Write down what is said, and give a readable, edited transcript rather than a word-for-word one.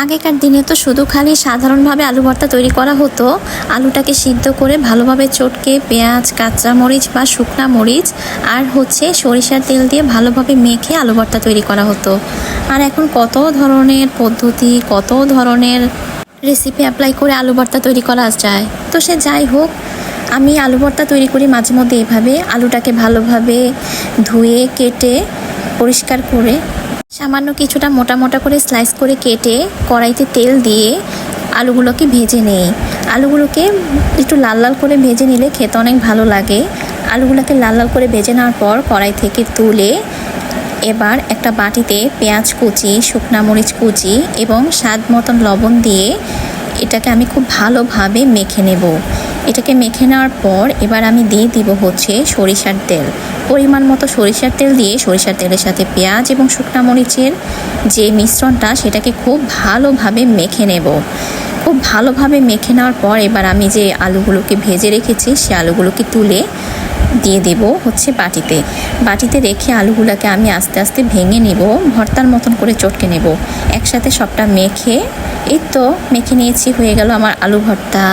আগেকার দিনে তো শুধু খালি সাধারণভাবে আলু ভর্তা তৈরি করা হতো। আলুটাকে সিদ্ধ করে ভালোভাবে চটকে পেঁয়াজ, কাঁচা মরিচ বা শুকনা মরিচ আর সরিষার তেল দিয়ে ভালোভাবে মেখে আলু ভর্তা তৈরি করা হতো। আর এখন কত ধরনের পদ্ধতি, কত ধরনের রেসিপি অ্যাপ্লাই করে আলু ভর্তা তৈরি করা যায়। তো সে যাই হোক, আমি আলু ভর্তা তৈরি করি মাঝে মধ্যে এভাবে। আলুটাকে ভালোভাবে ধুয়ে কেটে পরিষ্কার করে সামান্য কিছুটা মোটা মোটা করে স্লাইস করে কেটে কড়াইতে তেল দিয়ে আলুগুলোকে ভেজে নেই। আলুগুলোকে একটু লাল লাল করে ভেজে নিলে খেতে অনেক ভালো লাগে। আলুগুলোকে লাল লাল করে ভেজে নেওয়ার পর কড়াই থেকে তুলে এবার একটা বাটিতে পেঁয়াজ কুচি, শুকনা মরিচ কুচি এবং স্বাদ মতন লবণ দিয়ে এটাকে আমি খুব ভালোভাবে মেখে নেব। এটাকে মেখে নেওয়ার পর এবার আমি দিয়ে দিব সরিষার তেল। পরিমাণ মতো সরিষার তেল দিয়ে সরিষার তেলের সাথে পেঁয়াজ এবং শুকনা মরিচের যে মিশ্রণটা সেটাকে খুব ভালোভাবে মেখে নেব। খুব ভালোভাবে মেখে নেওয়ার পর এবার আমি যে আলুগুলোকে ভেজে রেখেছি সে আলুগুলোকে তুলে দিয়ে দেব বাটিতে রেখে আলুগুলোকে আমি আস্তে আস্তে ভেঙে নেব, ভর্তার মতন করে চটকে নেব। একসাথে সবটা মেখে এই তো মেখে নিয়েছি, হয়ে গেল আমার আলু ভর্তা।